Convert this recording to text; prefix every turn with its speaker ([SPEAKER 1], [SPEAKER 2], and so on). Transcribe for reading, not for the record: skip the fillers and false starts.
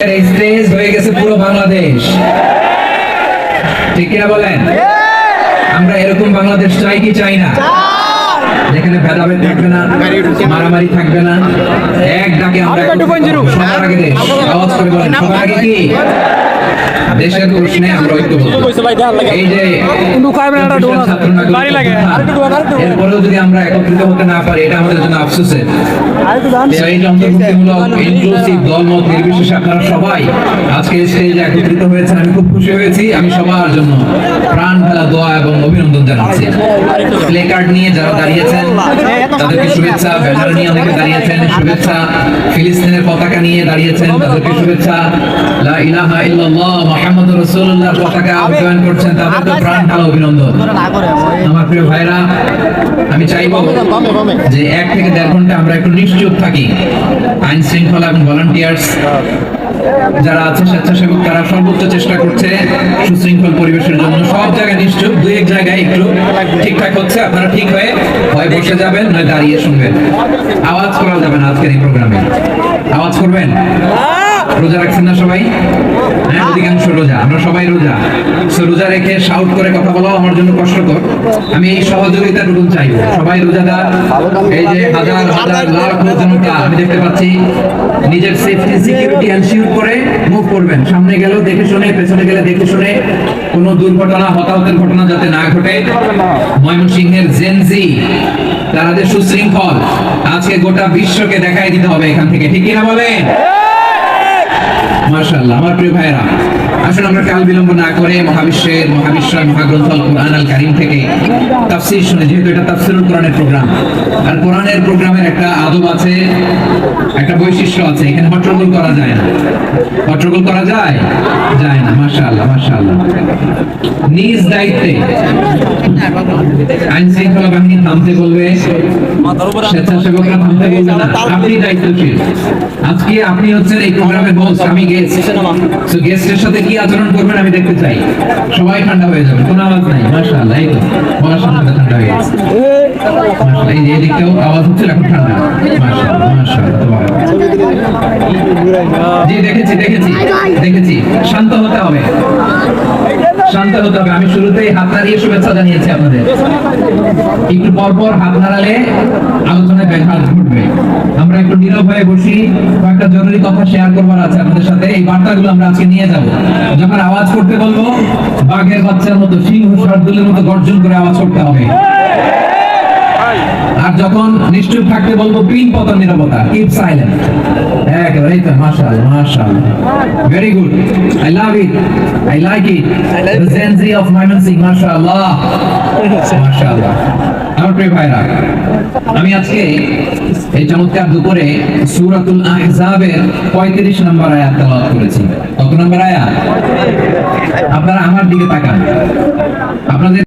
[SPEAKER 1] Stage হয়ে গেছে পুরো বাংলাদেশ, ঠিক কিনা বলেন? আমরা এরকম বাংলাদেশ চাই কি চাই না? যেখানে ভেদাভেদ থাকবে না, মারামারি থাকবে না, এক ডাকে আমরা সবার আগে দেশ। আওয়াজ করে বলেন, সবার আগে কি? দেশের প্রশ্নে আমরা ঐক্যবদ্ধ। এই যে এরপরেও যদি আমরা একত্রিত হতে না পারি, এটা আমাদের জন্য আফসোসের। এই যে অন্তর্ভুক্তিমূলক ইনক্লুসিভ দলমত নির্বিশেষে আপনারা সবাই আজকে স্টেজে একত্রিত হয়েছেন, আমি খুব খুশি হয়েছি। আমি সবার জন্য প্রাণ ঢালা দোয়া এবং অভিনন্দন জানাচ্ছি। প্লে কার্ড নিয়ে যারা দাঁড়িয়েছেন তাদেরকে শুভেচ্ছা, ব্যানার নিয়ে অনেকে দাঁড়িয়েছেন শুভেচ্ছা, ফিলিস্তিনের পতাকা নিয়ে দাঁড়িয়েছেন তাদেরকে শুভেচ্ছা, লা ইলাহা ইল্লাল্লাহ মুহাম্মাদুর রাসূলুল্লাহর পতাকা আহ্বান করছেন তাদেরকে প্রাণ ঢালা অভিনন্দন। আমার প্রিয় ভাইরা, আমি চাইবো যে 1 থেকে 1.5 ঘন্টা আমরা একটু নিশ্চুপ থাকি। আইন শৃঙ্খলা এবং ভলান্টিয়ার্স যারা আছে, স্বেচ্ছাসেবক, তারা সর্বোচ্চ চেষ্টা করছে সুশৃঙ্খল পরিবেশের জন্য। সব জায়গায় নিশ্চুপ, 2-1 জায়গায় একটু ঠিকঠাক হচ্ছে। আপনারা ঠিক হয়ে হয় বসে যাবেন, নয় দাঁড়িয়ে শুনবেন। আওয়াজ করা যাবে না আজকের এই প্রোগ্রামে। আওয়াজ করবেন? রোজা রাখছেন না সবাই? হ্যাঁ, অধিকাংশ রোজা, আমরা সবাই রোজা। রোজা রেখে শাউট করে কথা বলা আমার জন্য কষ্টকর। আমি এই সহযোগিতাটুকু চাইবো। সবাই রোজাদার, এই যে হাজার হাজার লাখ জনতা আমি দেখতে পাচ্ছি, নিজের সেফটি সিকিউরিটি এনশিওর করে মুভ করবেন। সামনে গেলেও দেখে শুনে, পেছনে গেলে দেখে শুনে, কোনো দুর্ঘটনা, হতাহতের ঘটনা যাতে না ঘটে। ময়মনসিংহের জেনজি তারা যে সুশৃঙ্খল, আজকে গোটা বিশ্বকে দেখাই দিতে হবে এখান থেকে, ঠিক কিনা বলেন? মাশাআল্লাহ। আমার প্রিয় ভাইরা, আসুন আমরা কাল বিলম্ব না করে মহাবিশ্বের মহাগ্রন্থ আল কুরআন আল কারীম থেকে তাফসীর শুনে, যেহেতু এটা তাফসীরুল কোরআনের প্রোগ্রাম, আর কোরআনের প্রোগ্রামের একটা আদব আছে, একটা বৈশিষ্ট্য আছে। এখানে হট্টগোল করা যায় না। হট্টগোল করা যায় না। মাশাআল্লাহ, মাশাআল্লাহ। নিজ দায়িত্বে আইন শৃঙ্খলা বাহিনী থামতে বলবে, স্বেচ্ছাসেবকরা থামতে বলবে না। আপনি দায়িত্বশীল। আজকে আপনি হচ্ছেন এই প্রোগ্রামের হোস্ট, আমি গেস্ট। সো গেস্টের সাথে কি আচরণ করবেন আমি দেখতে চাই। সবাই ঠান্ডা হয়ে যাবে, কোনো আওয়াজ নাই। মাশাআল্লাহ, এই তো বলার সাথে সাথে ঠান্ডা হয়ে গেছে। মাশাআল্লাহ, এই যে এদিকেও আওয়াজ হচ্ছে, এখন ঠান্ডা। মাশাআল্লাহ, মাশাআল্লাহ। জি, দেখেছি। শান্ত হতে হবে, শান্ত হতে হবে। আমি শুরুতেই হাত নাড়িয়ে শুভেচ্ছা জানিয়েছি আপনাদের। একটু পরপর হাত নাড়ালে আলোচনায় ব্যাঘাত ঘটবে। আমরা একটু নীরব হয়ে বসি, কয়েকটা জরুরি কথা শেয়ার করবার আছে আপনাদের সাথে। এই বার্তাগুলো আমরা আজকে নিয়ে যাব। যখন আওয়াজ করতে বলবো, বাঘের বাচ্চার মতো, সিংহ শার্দুলের মতো গর্জন করে আওয়াজ করতে হবে। আর যখন নিশ্চুপ থাকতে বলবো, পিন পতন নীরবতা, কিপ সাইলেন্ট। একেবারে তো। মাশাআল্লাহ, মাশাআল্লাহ, very good. I love it, I like it. The Gen Z of Mymensingh, মাশাআল্লাহ, মাশাআল্লাহ। আমার প্রিয় ভাইরা, আমি আজকে এই চমৎকার দুপুরে সূরাতুল আহজাবের 35 নম্বর আয়াত তেলাওয়াত করেছি। কত নম্বর আয়াত? আপনারা আমার দিকে তাকান। আপনাদের